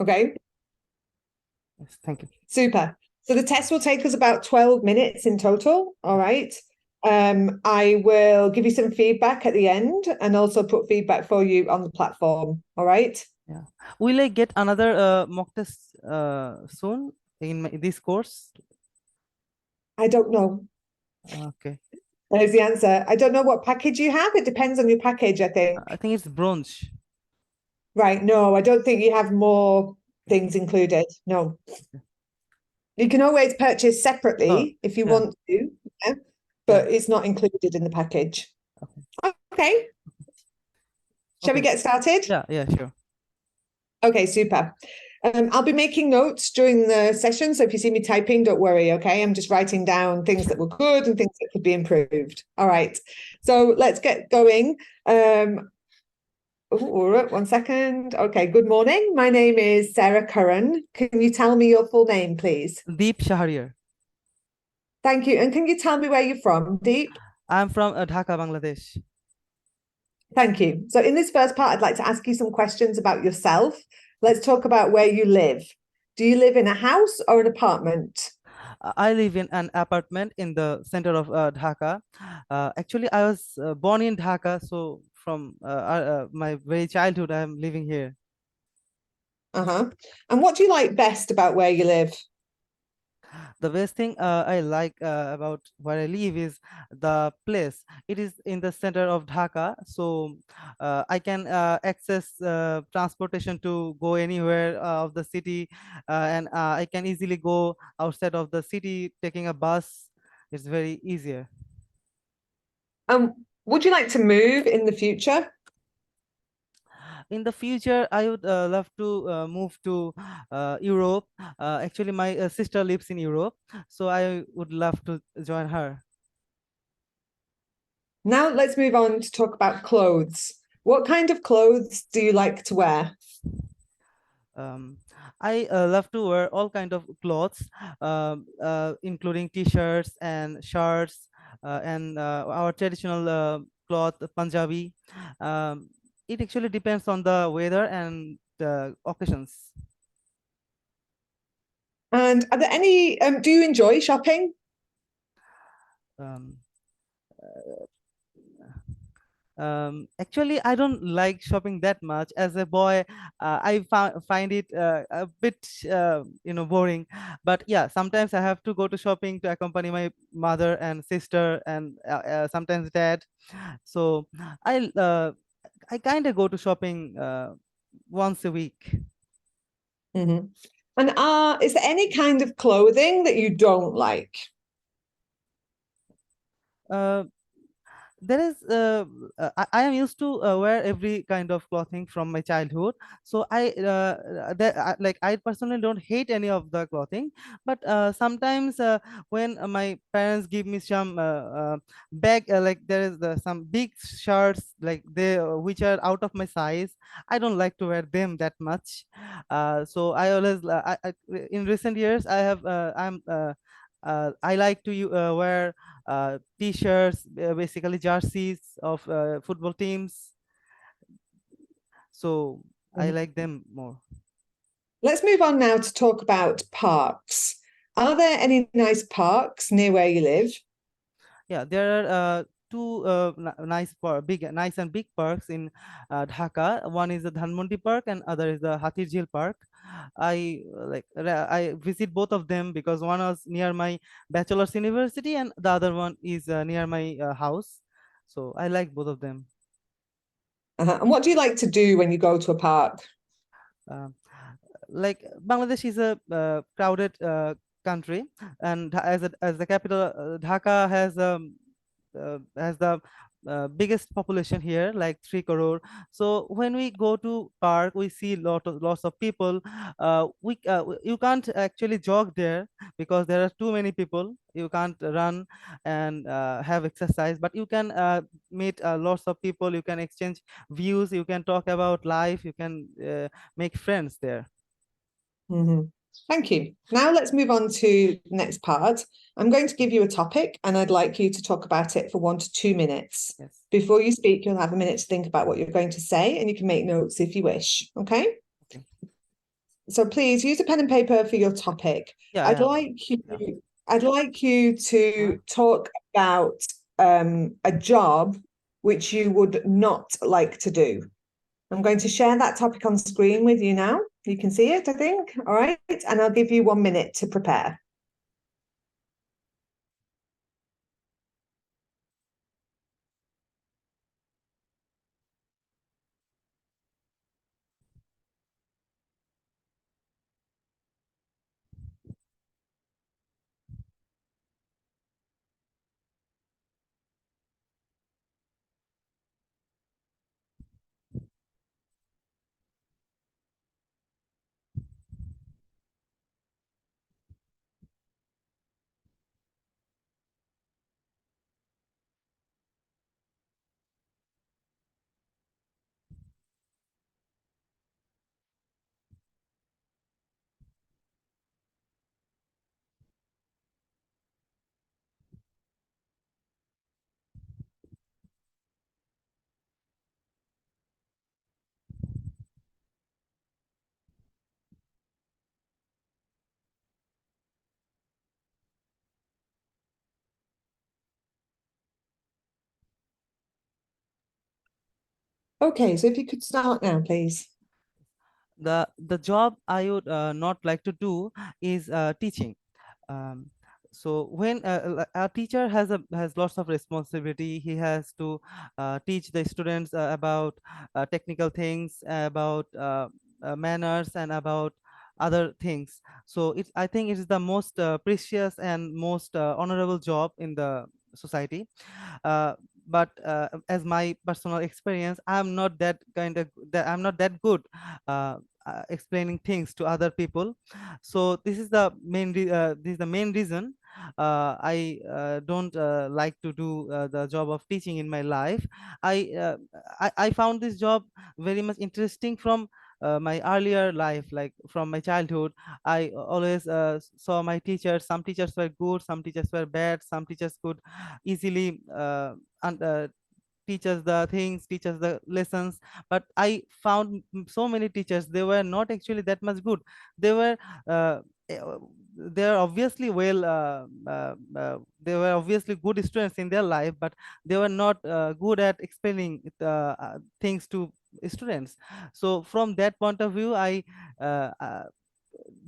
Okay, Yes, thank you. super. So the test will take us about 12 minutes in total. All right. I will give you some feedback at the end and also put feedback for you on the platform. All right. Yeah. Will I get another mock test soon in this course? I don't know. Okay. There's the answer. I don't know what package you have. It depends on your package, I I think. think it's bronze. Right. No, I don't think you have more things included. No. You can always purchase Oh, separately if you yeah, want to, yeah, yeah. but it's not included in the package. Okay. Okay. Shall we Okay. get started? Yeah, yeah, sure. Okay, super. I'll be making notes during the session. So if you see me typing, don't worry. Okay. I'm just writing down things that were good and things that could be improved. All right. So let's get going. One second. Okay. Good morning. My name is Sarah Curran. Can you tell me your full name, please? Deep Shahriar. Thank you. And can you tell me where you're from, Deep? I'm from Dhaka, Bangladesh. Thank you. So in this first part, I'd like to ask you some questions about yourself. Let's talk about where you live. Do you live in a house or an apartment? I live in an apartment in the center of Dhaka. Actually, I was born in Dhaka, so from my very childhood, I'm living here. Uh-huh. And what do you like best about where you live? The best thing I like about where I live is the place. It is in the center of Dhaka, so I can access transportation to go anywhere of the city, and I can easily go outside of the city taking a bus. It's very easier. Would you like to move in the future? In the future, I would love to move to Europe. Actually, my sister lives in Europe, so I would love to join her. Now let's move on to talk about clothes. What kind of clothes do you like to wear? um, I love to wear all kind of clothes, including t-shirts and shirts, and our traditional cloth, Punjabi. um, it actually depends on the weather and the occasions. And are there any, do you enjoy shopping? um, Actually, I don't like shopping that much. As a boy, I find it a bit, boring. But yeah, sometimes I have to go to shopping to accompany my mother and sister, and sometimes dad. So I uh, I kind of go to shopping once a week. Mm-hmm. And is there any kind of clothing that you don't like? Uh, there is I am used to wear every kind of clothing from my childhood, so like I personally don't hate any of the clothing, but sometimes when my parents give me some bag, like there is some big shirts like they which are out of my size, I don't like to wear them that much. So I always in recent years I like to wear t-shirts, basically jerseys of football teams. So I Mhm. like them more. Let's move on now to talk about parks. Are there any nice parks near where you live? Yeah, there are two nice and big parks in Dhaka. One is the Dhanmondi Park, and other is the Hathir Jheel Park. I visit both of them because one was near my bachelor's university, and the other one is near my house. So I like both of them. And what do you like to do when you go to a park? Um, like Bangladesh is a crowded country, and as the capital, Dhaka has the biggest population here, like 3 crore. So when we go to park, we see lots of people. You can't actually jog there because there are too many people. You can't run and have exercise, but you can meet lots of people. You can exchange views. You can talk about life. You can make friends there. Mhm. Thank you. Now let's move on to the next part. I'm going to give you a topic and I'd like you to talk about it for 1 to 2 minutes. Yes. Before you speak, you'll have a minute to think about what you're going to say and you can make notes if you wish. Okay. Okay. So please use a pen and paper for your topic. Yeah, I'd yeah, like you, yeah. I'd like you Huh? to talk about a job which you would not like to do. I'm going to share that topic on screen with you now. You can see it, I think. All right. And I'll give you 1 minute to prepare. Okay, so if you could start now, please. The job I would not like to do is teaching. um, so when a teacher has lots of responsibility, he has to teach the students about technical things, about manners, and about other things. So I think it is the most precious and most honorable job in the society. uh, but as my personal experience, I'm not that good uh, explaining things to other people. So this is the main reason I don't like to do the job of teaching in my life. I found this job very much interesting from my earlier life, like from my childhood. I always saw my teachers. Some teachers were good, some teachers were bad, some teachers could easily and teach us the things, teach us the lessons. But I found so many teachers, they were not actually that much good. They were uh, eh, they are obviously they were obviously good students in their life, but they were not good at explaining things to students. So from that point of view, I uh, uh,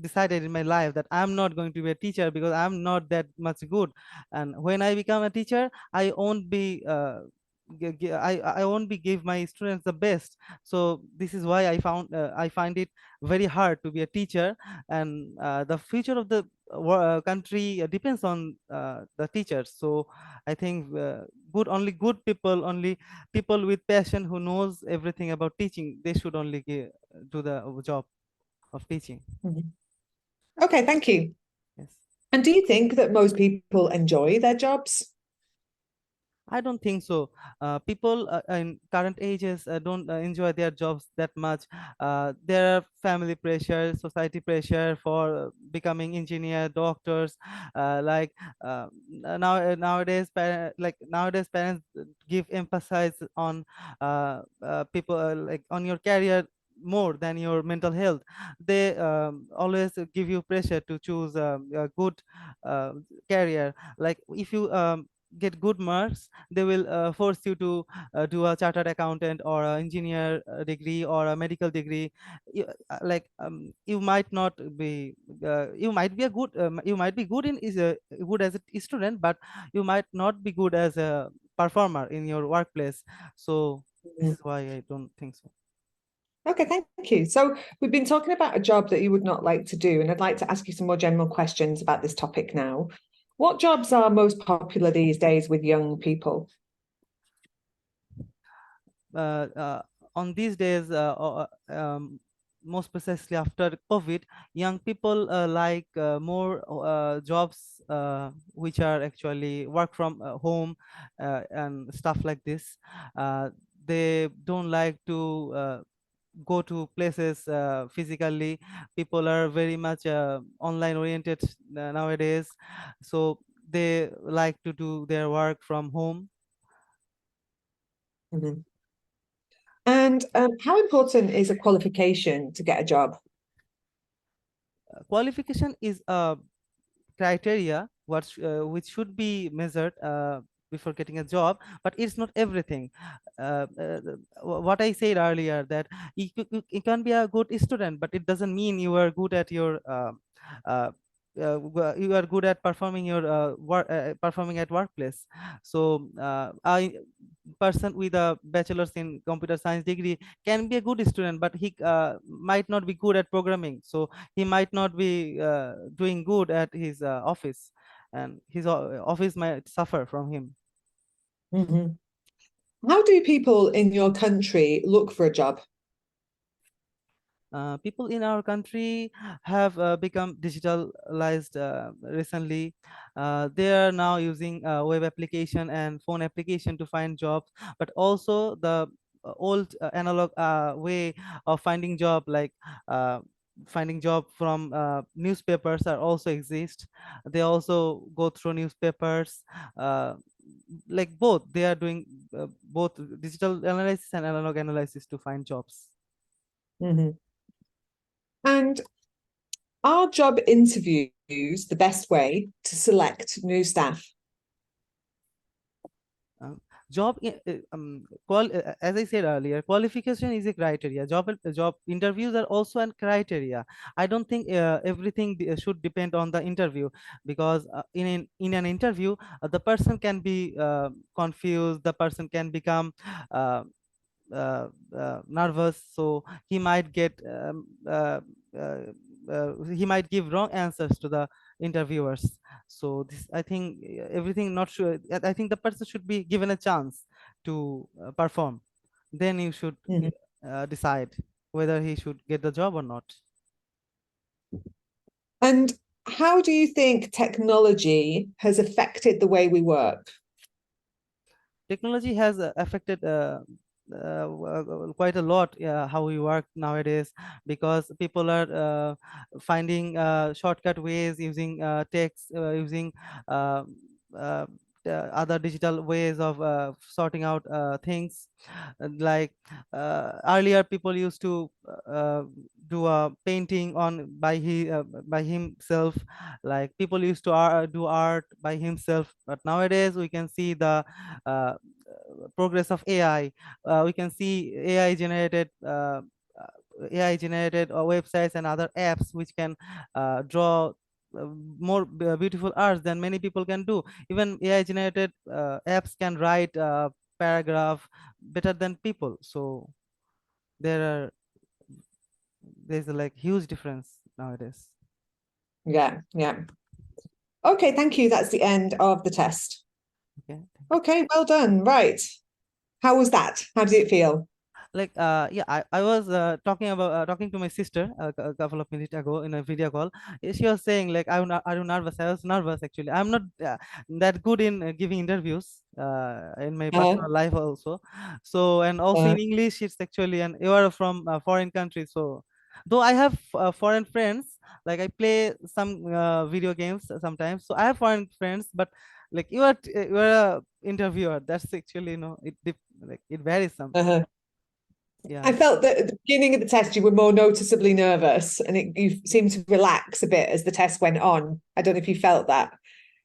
decided in my life that I'm not going to be a teacher because I'm not that much good. And when I become a teacher, I won't be I won't be give my students the best. So this is why I find it very hard to be a teacher. And the future of the country depends on the teachers. So I think good people, only people with passion who knows everything about teaching, they should only do the job of teaching. Mhm. Okay, thank you. Yes. And do you think that most people enjoy their jobs? I don't think so. People in current ages don't enjoy their jobs that much. There are family pressure, society pressure for becoming engineer, doctors. Like nowadays, nowadays parents give emphasis on people like on your career more than your mental health. They always give you pressure to choose a good uh, career. Like if you get good marks, they will force you to do a chartered accountant or an engineer degree or a medical degree. You might not be you might be good in is a good as a student, but you might not be good as a performer in your workplace. So this Mhm. is why I don't think so. Okay, thank you. So we've been talking about a job that you would not like to do, and I'd like to ask you some more general questions about this topic now. What jobs are most popular these days with young people? uh, uh, on these days, most precisely after COVID, young people like more jobs which are actually work from home and stuff like this. Uh, they don't like to go to places physically. People are very much online oriented nowadays, so they like to do their work from home. Mhm. And how important is a qualification to get a job? Qualification is a criteria which should be measured before getting a job, but it's not everything. What I said earlier, that you can be a good student, but it doesn't mean you are good at your uh, you are good at performing your work, performing at workplace. So a person with a bachelor's in computer science degree can be a good student, but he might not be good at programming, so he might not be doing good at his office, and his office might suffer from him. Mhm. How do people in your country look for a job? People in our country have become digitalized recently. They are now using web application and phone application to find jobs, but also the old analog way of finding job, like uh, finding job from newspapers, are also exist. They also go through newspapers. Like both, they are doing both digital analysis and analog analysis to find jobs. Mhm. And are job interviews the best way to select new staff? Um, as I said earlier, qualification is a criteria. Job interviews are also a criteria. I don't think everything should depend on the interview, because in an interview the person can be confused, the person can become uh, nervous, so he might get uh, he might give wrong answers to the interviewers. So this, I think, everything not sure. I think the person should be given a chance to perform. Then you should Mhm. decide whether he should get the job or not. And how do you think technology has affected the way we work? Technology has affected quite a lot how we work nowadays, because people are finding shortcut ways, using text, using uh, uh, other digital ways of sorting out things. Like earlier people used to do a painting on by himself, like people used to do art by himself, but nowadays we can see the uh, progress of AI. We can see AI generated websites and other apps which can draw more beautiful arts than many people can do. Even AI generated apps can write paragraph better than people. So there are there's a like huge difference nowadays. Yeah, yeah. Okay, thank you. That's the end of the test. Okay. Okay, well done. Right. How was that? How did it feel? Like yeah, I was talking to my sister a couple of minutes ago in a video call. She was saying like, are you nervous? I was nervous actually. I'm not that good in giving interviews in my Uh, personal life also. So, and also uh, in English it's actually, and you are from a foreign country, so though I have foreign friends, like I play some video games sometimes, so I have foreign friends, but like you are a interviewer, that's actually, like it varies sometimes. uh-huh. I Yeah. felt that at the beginning of the test you were more noticeably nervous, and you seemed to relax a bit as the test went on. I don't know if you felt that.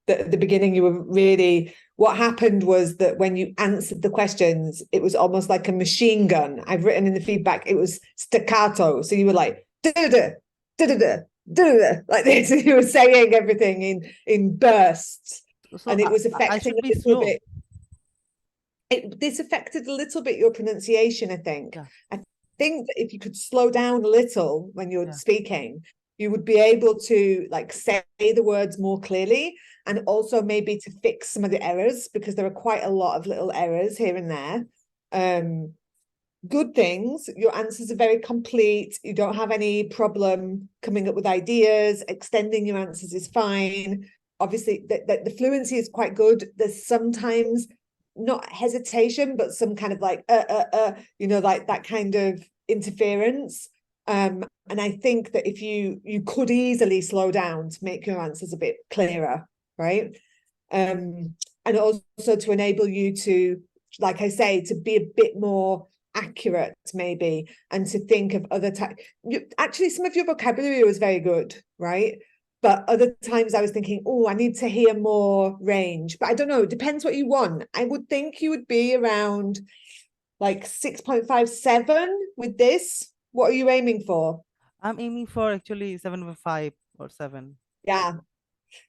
That at the beginning you were really. What happened was that when you answered the questions, it was almost like a machine gun. I've written in the feedback it was staccato, so you were like da da da da da da like this. You were saying everything in bursts, So and it was I affecting should be a little slow. bit. This affected a little bit your pronunciation, I think. Yeah, I think that if you could slow down a little when you're yeah, speaking, you would be able to like say the words more clearly, and also maybe to fix some of the errors, because there are quite a lot of little errors here and there. Good things, your answers are very complete. You don't have any problem coming up with ideas. Extending your answers is fine. Obviously, the fluency is quite good. There's sometimes not hesitation, but some kind of like like that kind of interference. And I think that if you could easily slow down to make your answers a bit clearer, right? And also to enable you to, like I say, to be a bit more accurate maybe, and to think of other times. Actually, some of your vocabulary was very good, right? But other times I was thinking, oh, I need to hear more range. But I don't know, it depends what you want. I would think you would be around like 6.57 with this. What are you aiming for? I'm aiming for actually 7.5 or 7. Yeah.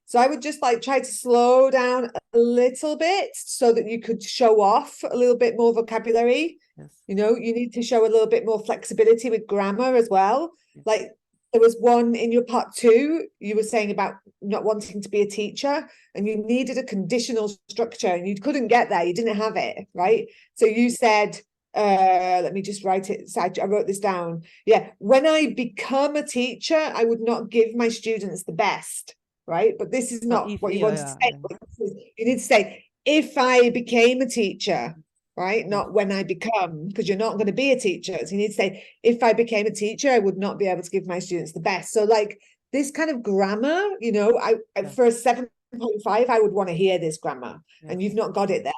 So I would just like try to slow down a little bit so that you could show off a little bit more vocabulary. Yes. You know, you need to show a little bit more flexibility with grammar as well. Yes. Like there was one in your part 2, you were saying about not wanting to be a teacher, and you needed a conditional structure and you couldn't get there. You didn't have it, right? So you said, let me just write it. So I wrote this down. Yeah. When I become a teacher, I would not give my students the best, right? But this is not If, what you yeah, want to say. You need to say, if I became a teacher, right? Not when I become, because you're not going to be a teacher. So you need to say, if I became a teacher, I would not be able to give my students the best. So like this kind of grammar, you know, for a 7.5, I would want to hear this grammar, and you've not got it there.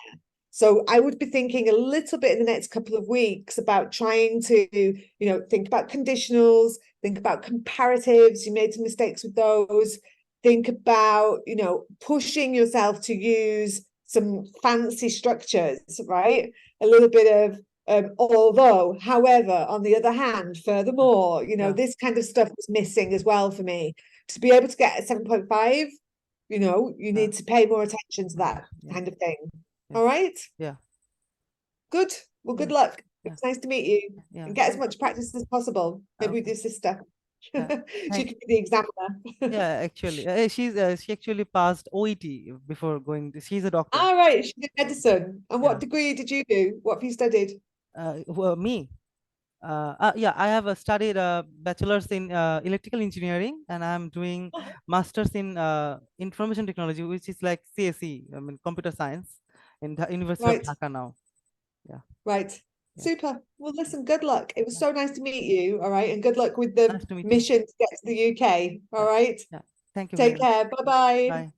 So I would be thinking a little bit in the next couple of weeks about trying to, you know, think about conditionals, think about comparatives. You made some mistakes with those. Think about, you know, pushing yourself to use some fancy structures, right? A little bit of although, however, on the other hand, furthermore, you know, this kind of stuff was missing as well for me. To be able to get a 7.5, you know, you need to pay more attention to that kind of thing. All right? Yeah. Good. Well, good luck. Yeah. It's nice to meet you. And get as much practice as possible. Maybe with your sister. She could be the examiner. Yeah, actually, she actually passed OET before going. She's a doctor. All right, she did medicine. And what degree did you do? What have you studied? Well, me. Yeah, I have studied a bachelor's in electrical engineering, and I'm doing master's in information technology, which is like CSE, I mean computer science, in the University of Dhaka now. Yeah. Right. Yeah. Super. Well, listen, good luck. It was so nice to meet you. All right. And good luck with the mission to get to the UK. All right. Yeah. Thank you. Take care. Bye-bye. Bye.